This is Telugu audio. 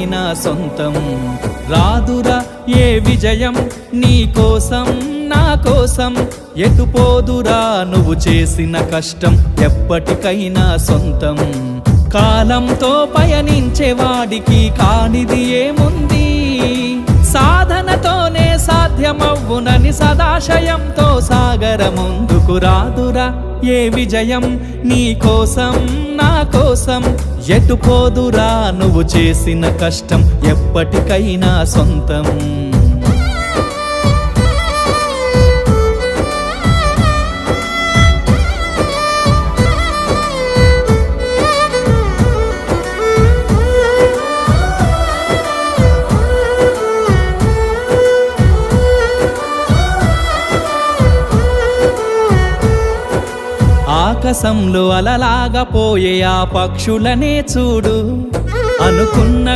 ఎప్పటికైనా సొంతం. రాదురా ఏ విజయం నీ కోసం నా కోసం, ఎటుపోదురా నువ్వు చేసిన కష్టం ఎప్పటికైనా సొంతం. కాలంతో పయనించే వాడికి కానిది ఏముంది, సాధనతోనే సాధ్యమవ్వునని సదాశయంతో సాగర ముందుకు. రాదురా ఏ విజయం నీ కోసం నా కోసం, ఎటుపోదురా నువ్వు చేసిన కష్టం ఎప్పటికైనా సొంతం. ఆకాశంలో అలలాగా పోయే ఆ పక్షులనే చూడు, అనుకున్న